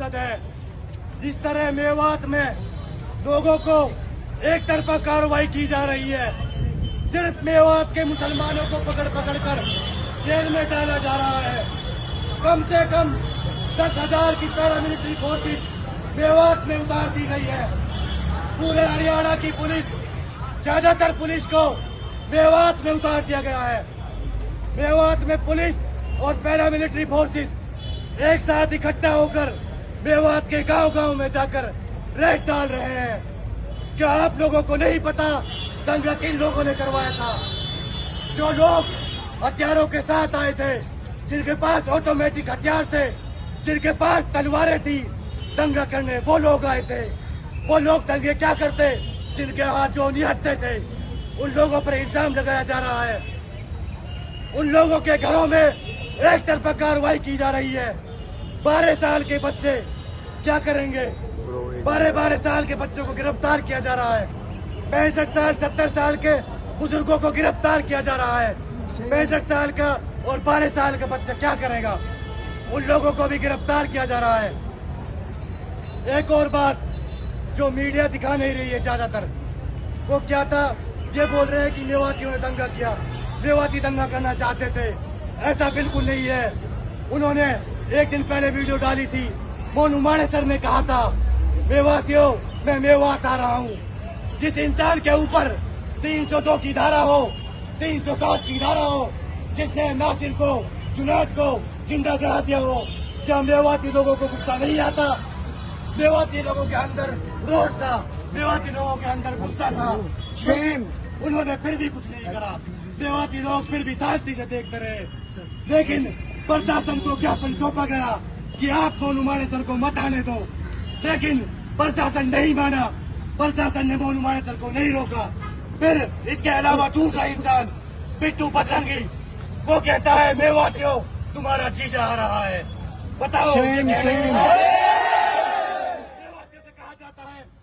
मकसद है। जिस तरह मेवात में लोगों को एक तरफा कार्रवाई की जा रही है, सिर्फ मेवात के मुसलमानों को पकड़ पकड़ कर जेल में डाला जा रहा है। कम से कम 10,000 की पैरामिलिट्री फोर्सेस मेवात में उतार दी गई है। पूरे हरियाणा की पुलिस, ज्यादातर पुलिस को मेवात में उतार दिया गया है। मेवात में पुलिस और पैरामिलिट्री फोर्सेस एक साथ इकट्ठा होकर मेवात के गांव-गांव में जाकर रेड डाल रहे हैं। क्या आप लोगों को नहीं पता दंगा किन लोगों ने करवाया था? जो लोग हथियारों के साथ आए थे, जिनके पास ऑटोमेटिक हथियार थे, जिनके पास तलवारें थी दंगा करने, वो लोग आए थे। वो लोग दंगे क्या करते? जिनके हाथ जो निहत्थे थे, उन लोगों पर इल्जाम लगाया जा रहा है। उन लोगों के घरों में एक तरफा कार्रवाई की जा रही है। 12 साल के बच्चे क्या करेंगे? 12 साल के बच्चों को गिरफ्तार किया जा रहा है। 65 साल 70 साल के बुजुर्गों को गिरफ्तार किया जा रहा है। 65 साल का और 12 साल का बच्चा क्या करेगा? उन लोगों को भी गिरफ्तार किया जा रहा है। एक और बात जो मीडिया दिखा नहीं रही है ज्यादातर, वो क्या था? ये बोल रहे हैं कि मेवातियों ने दंगा किया, मेवाती दंगा करना चाहते थे। ऐसा बिल्कुल नहीं है। उन्होंने एक दिन पहले वीडियो डाली थी। मोनू मानेसर ने कहा था, मेवातियों मैं मेवात आ रहा हूँ। जिस इंसान के ऊपर 302 की धारा हो, 307 की धारा हो, जिसने नासिर को, जुनैद को जिंदा जला दिया हो, क्या मेवाती लोगों को गुस्सा नहीं आता? मेवाती लोगों के अंदर रोष था, मेवाती लोगों के अंदर गुस्सा था। उन्होंने फिर भी कुछ नहीं करा। मेवाती लोग फिर भी शांति से देखते रहे। लेकिन प्रशासन को ज्ञापन सौंपा गया कि आप मोनू मानेसर को मत आने दो, लेकिन प्रशासन नहीं माना। प्रशासन ने मोनू मानेसर को नहीं रोका। फिर इसके अलावा दूसरा इंसान बिट्टू बजरंगी, वो कहता है मेवातियों तुम्हारा जीजा आ रहा है। बताओ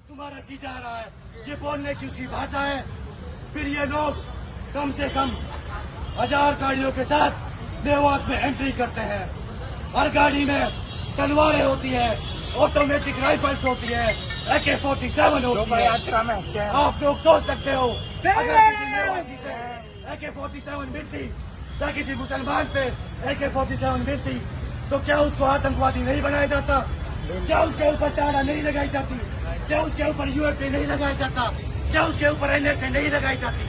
तुम्हारा जीजा आ रहा है, ये बोलने की उसकी भाषा है। फिर ये लोग कम से कम 1000 गाड़ियों के साथ मेवात में एंट्री करते हैं। हर गाड़ी में तलवारें होती है, ऑटोमेटिक राइफल्स होती है, AK-47 होती है। आप लोग सोच सकते हो अगर किसी मेवाती से AK-47 मिलती या किसी मुसलमान पे AK-47 मिलती तो क्या उसको आतंकवादी नहीं बनाया जाता? क्या उसके ऊपर टाड़ा नहीं लगाई जाती? क्या उसके ऊपर UAP नहीं लगाया जाता? क्या उसके ऊपर NSA नहीं लगाई जाती?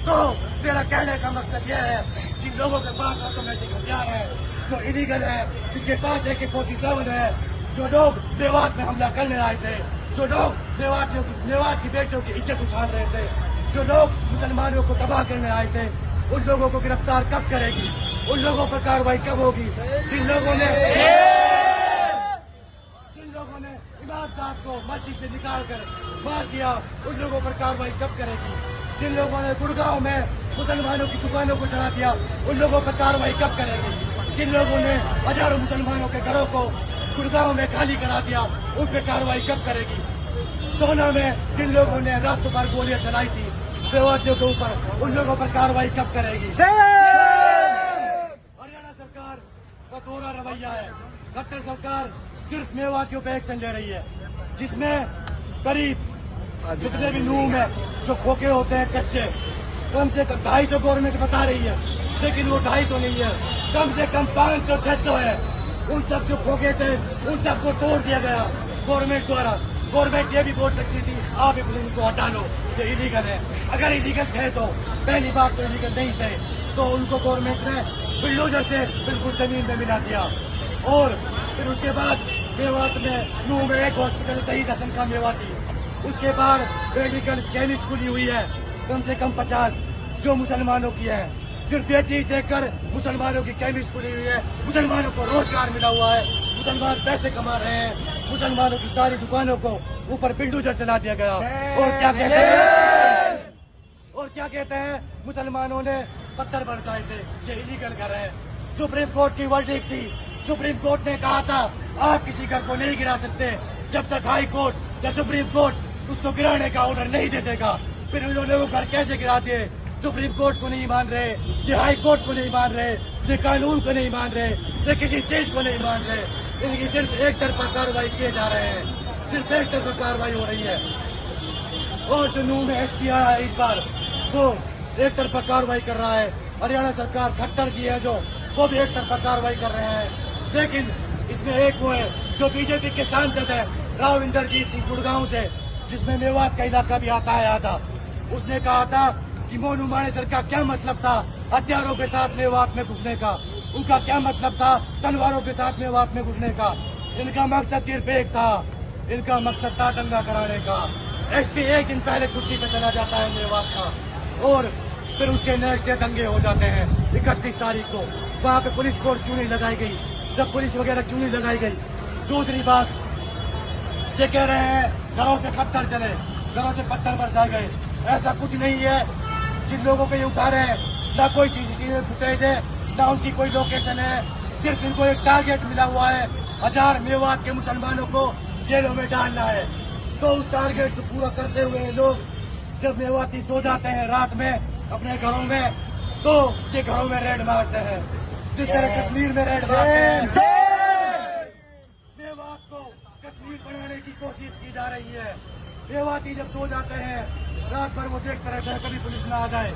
तो मेरा कहने का मकसद यह है कि लोगों के पास ऑटोमेटिक हथियार है, जो इलीगल है, जिनके पास AK-47 है, जो लोग मेवात में हमला करने आए थे, जो लोग मेवात की बेटियों की इज्जत उछाल रहे थे, जो लोग मुसलमानों को तबाह करने आए थे, उन लोगों को गिरफ्तार कब करेगी? उन लोगों पर कार्रवाई कब होगी? जिन लोगों ने इमाम साहब को मस्जिद से निकाल कर मार दिया, उन लोगों पर कार्रवाई कब करेगी? जिन लोगों ने गुड़गांव में मुसलमानों की दुकानों को चढ़ा दिया, उन लोगों पर कार्रवाई कब करेगी? जिन लोगों ने हजारों मुसलमानों के घरों को गुड़गांव में खाली करा दिया, उन पर कार्रवाई कब करेगी? सोना में जिन लोगों ने रात भर गोलियां चलाई थी मेवातियों के ऊपर, उन लोगों पर कार्रवाई कब करेगी? हरियाणा सरकार का दोहरा रवैया है। खट्टर सरकार सिर्फ मेवातियों पे एक्शन ले रही है, जिसमें करीब जितने भी नूम है, जो खोखे होते हैं कच्चे, कम से कम 250 गवर्नमेंट बता रही है, लेकिन वो 250 नहीं है, कम से कम 500-600 है। उन सब जो खोखे थे उन सबको तोड़ दिया गया गवर्नमेंट द्वारा। गवर्नमेंट ये भी बोल सकती थी आप इनको हटा लो, ये इलीगल है। अगर इलीगल थे तो पहली बात तो इलीगल नहीं थे, तो उनको गवर्नमेंट ने बुलडोजर से बिल्कुल जमीन में मिला दिया। और फिर उसके बाद मेवात में नूह में एक हॉस्पिटल शहीद हसन खान मेवाती, उसके बाद मेडिकल केमिस्ट खुली हुई है कम से कम 50 जो मुसलमानों की है। सिर्फ ये चीज देखकर मुसलमानों की केमिस्ट खुली हुई है, मुसलमानों को रोजगार मिला हुआ है, मुसलमान पैसे कमा रहे हैं। मुसलमानों की सारी दुकानों को ऊपर बिल्डोजर चला दिया गया। और क्या कहते हैं मुसलमानों ने पत्थर बरसाए थे, ये इलीगल कर रहे हैं। सुप्रीम कोर्ट की वर्डिक्ट थी, सुप्रीम कोर्ट ने कहा था आप किसी घर को नहीं गिरा सकते जब तक हाई कोर्ट या सुप्रीम कोर्ट उसको गिराने का ऑर्डर नहीं दे देगा। फिर उन्होंने वो घर कैसे गिरा दिए? सुप्रीम कोर्ट को नहीं मान रहे, ये हाई कोर्ट को नहीं मान रहे, ये कानून को नहीं मान रहे, ये किसी चीज को नहीं मान रहे। इनकी सिर्फ एक तरफा कार्रवाई किए जा रहे हैं, सिर्फ एक तरफा कार्रवाई हो रही है। और जो नून एक्ट किया है इस बार वो एक तरफा कार्रवाई कर रहा है। हरियाणा सरकार खट्टर जी है जो वो भी एक तरफा कार्रवाई कर रहे हैं। लेकिन इसमें एक वो है जो बीजेपी के सांसद है राव इंद्रजीत सिंह गुड़गांव से, जिसमें मेवात का इलाका भी आया था। उसने कहा था कि मोनू मानेसर का क्या मतलब था हथियारों के साथ मेवात में घुसने का, उनका क्या मतलब था तलवारों के साथ मेवात में घुसने का। इनका मकसद सिर्फ एक था, इनका मकसद था दंगा कराने का। एसपी एक दिन पहले छुट्टी पे चला जाता है मेवात का और फिर उसके नेक्स्ट डे दंगे हो जाते हैं 31 तारीख को। वहाँ पे पुलिस फोर्स क्यों नहीं लगाई गई, जब पुलिस वगैरह क्यों नहीं लगाई गई। दूसरी बात ये कह रहे हैं घरों से पत्थर चले, घरों से पत्थर बरसाए गए। ऐसा कुछ नहीं है। जिन लोगों को ये उतारे हैं ना कोई सीसीटीवी फुटेज है ना उनकी कोई लोकेशन है, सिर्फ इनको एक टारगेट मिला हुआ है 1000 मेवात के मुसलमानों को जेलों में डालना है। तो उस टारगेट को पूरा करते हुए लोग जब मेवाती सो जाते हैं रात में अपने घरों में तो ये घरों में रेड मारते हैं, जिस तरह कश्मीर में रेड मारते हैं। मेवात को कश्मीर बनाने की कोशिश की जा रही है। मेवाती जब सो जाते हैं रात भर वो देखते रहते हैं कभी पुलिस ना आ जाए।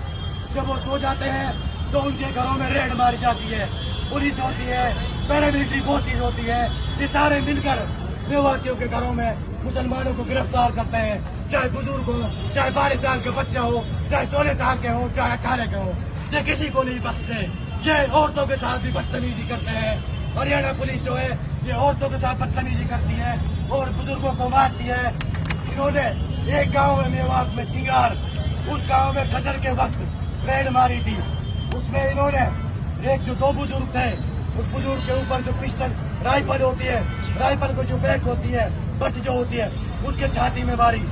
जब वो सो जाते हैं तो उनके घरों में रेड मारी जाती है, पुलिस होती है, पैरामिलिट्री फोर्सेज होती है। ये सारे मिलकर मेवातियों के घरों में मुसलमानों को गिरफ्तार करते हैं, चाहे बुजुर्ग हो, चाहे 12 साल के बच्चा हो, चाहे 16 साल के हो, चाहे 18 के हो। ये किसी को नहीं बख्शते। ये औरतों के साथ भी बदतमीजी करते हैं। हरियाणा पुलिस जो है ये औरतों के साथ बदतमीजी करती है और बुजुर्गों को मारती है। इन्होंने एक गांव में मेवात में सिंगार, उस गांव में फजर के वक्त रेड मारी थी। उसमें इन्होंने एक जो 2 बुजुर्ग थे उस बुजुर्ग के ऊपर जो पिस्टल राइफल होती है, राइफल को जो बैक होती है, बट जो होती है उसके छाती में मारी।